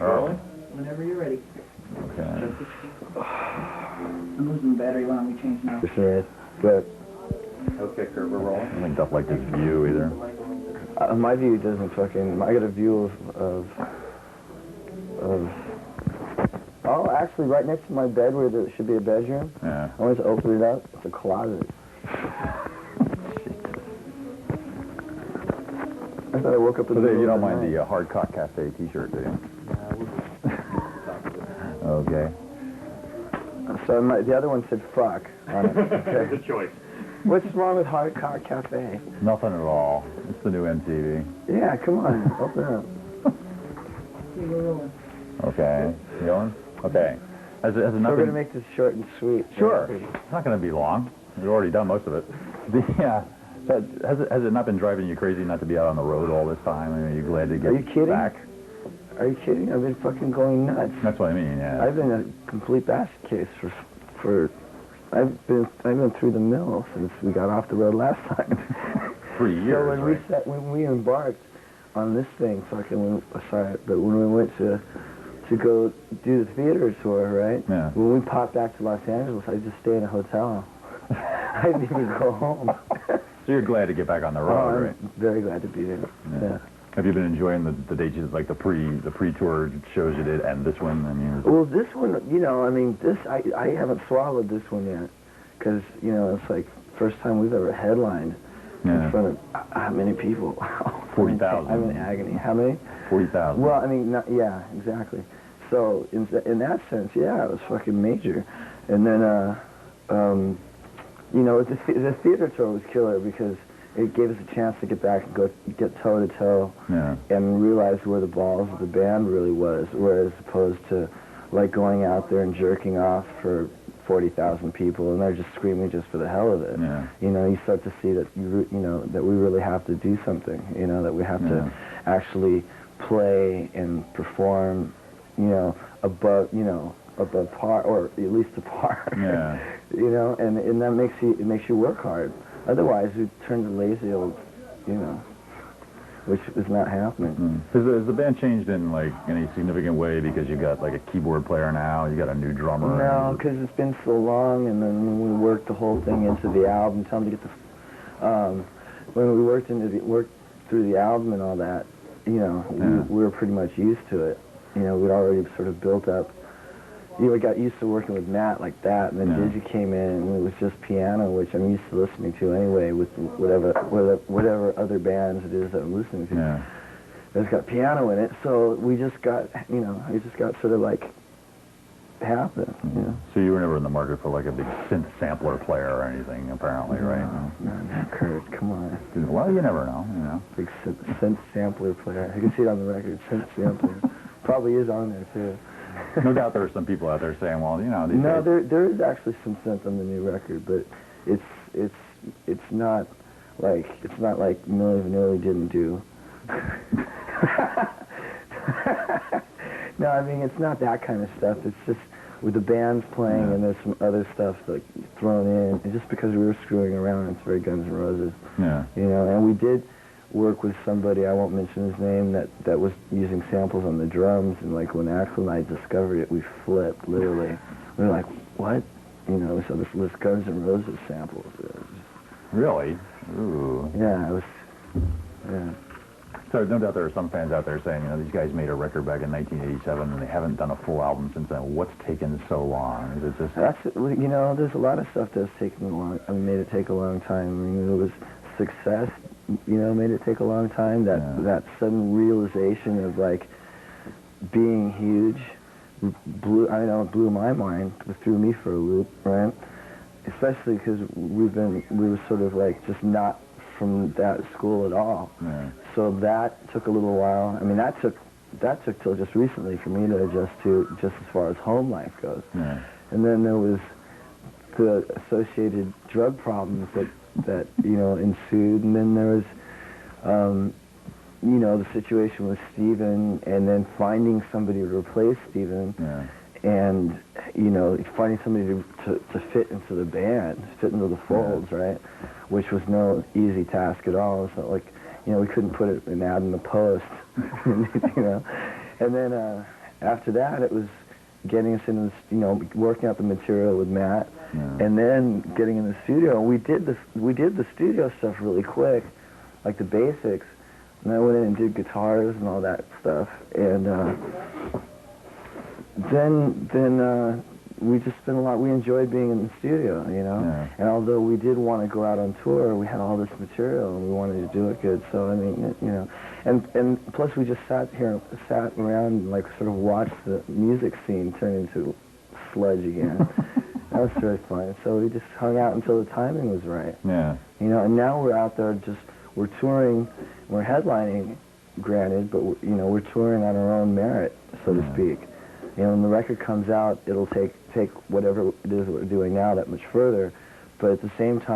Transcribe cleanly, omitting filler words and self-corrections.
Rolling? Whenever you're ready. Okay. I'm losing battery. Why don't we change now? Sure is. Good. Okay, Kurt, we're rolling. I don't think Duff liked his view either. My view doesn't fucking... I got a view of... Oh, actually, right next to my bed where there should be a bedroom. Yeah. I always open it up. It's a closet. I thought I woke up in So the you middle don't of the mind night. the Hard Cock Cafe T-shirt, do you? Okay. So the other one said fuck on it. Okay. Good choice. What's wrong with Hard Cock Cafe? Nothing at all. It's the new MTV. Yeah, come on. Open up. Okay, we're rolling. Okay. You going? Okay. Has it So we're nothing... going to make this short and sweet. Sure. It's not going to be long. We've already done most of it. Has it not been driving you crazy not to be out on the road all this time? I mean, are you glad to get Are you kidding? back? Are you kidding? I've been fucking going nuts. That's what I mean, yeah. I've been a complete basket case for I've been through the mill since we got off the road last time. 3 years, So when we embarked on this thing, when we went to go do the theater tour, right? Yeah. When we popped back to Los Angeles, I just stayed in a hotel. I didn't even go home. So you're glad to get back on the road, I'm right? very glad to be there. Yeah. Have you been enjoying the dates, like the pre-tour shows you did, and this one? I mean, Well, this one, I haven't swallowed this one yet, because it's like first time we've ever headlined in front of how many people? 40,000. I'm in agony. How many? 40,000. Well, I mean, yeah, exactly. So in that sense, yeah, it was fucking major. And then, the theater tour was killer because it gave us a chance to get back and get toe to toe and realize where the balls of the band really was, whereas opposed to like going out there and jerking off for 40,000 people and they're just screaming just for the hell of it. Yeah. You start to see that that we really have to do something. That we have to actually play and perform. Above par, or at least a par. Yeah. And that makes you work hard. Otherwise, we turn to lazy old, which is not happening. Has the band changed in like any significant way because you got like a keyboard player now, you got a new drummer? No, because it's been so long, and then when we worked the whole thing into the album, tell them to get the. When we worked through the album and all that, we were pretty much used to it. We'd already sort of built up. We got used to working with Matt like that, and then Digi came in, and it was just piano, which I'm used to listening to anyway, with whatever other bands it is that I'm listening to. Yeah. It's got piano in it, so we just got, sort of like happen. So you were never in the market for like a big synth sampler player or anything, apparently, right? No, Kurt, come on. Well, you never know, Big synth sampler player. You can see it on the record, synth sampler. Probably is on there too. No doubt there are some people out there saying, well, these no, days... there is actually some synth on the new record, but it's not like Milli Vanilli didn't do. No, I mean it's not that kind of stuff. It's just with the bands playing and there's some other stuff like thrown in. And just because we were screwing around, it's very Guns N' Roses. Yeah. And we did work with somebody, I won't mention his name, that was using samples on the drums, and like when Axl and I discovered it, we flipped, literally. We were like, what? So this Guns N' Roses samples. Really? Ooh. Yeah, it was, yeah. So no doubt there are some fans out there saying, these guys made a record back in 1987 and they haven't done a full album since then. What's taken so long? Is it just... There's a lot of stuff that's taken made it take a long time. I mean, it was success, made it take a long time. That sudden realization of like being huge blew my mind, threw me for a loop, right? Especially because we were sort of like just not from that school at all. Yeah. So that took a little while. I mean, that took till just recently for me to adjust to, just as far as home life goes. Yeah. And then there was the associated drug problems that ensued, and then there was the situation with Steven, and then finding somebody to replace Steven, and finding somebody to fit into the band, fit into the folds, right? Which was no easy task at all. It's not like we couldn't put an ad in the Post, And then after that, it was getting us into working out the material with Matt, and then getting in the studio. We did the studio stuff really quick, like the basics, and I went in and did guitars and all that stuff, and then we just spent a lot. We enjoyed being in the studio, And although we did want to go out on tour, we had all this material and we wanted to do it good. So I mean, and plus we just sat around and like sort of watched the music scene turn into sludge again. That was really fun. So we just hung out until the timing was right. Yeah. And now we're out there we're touring, we're headlining, granted, but we're touring on our own merit, so to speak. When the record comes out, it'll take whatever it is that we're doing now that much further, but at the same time,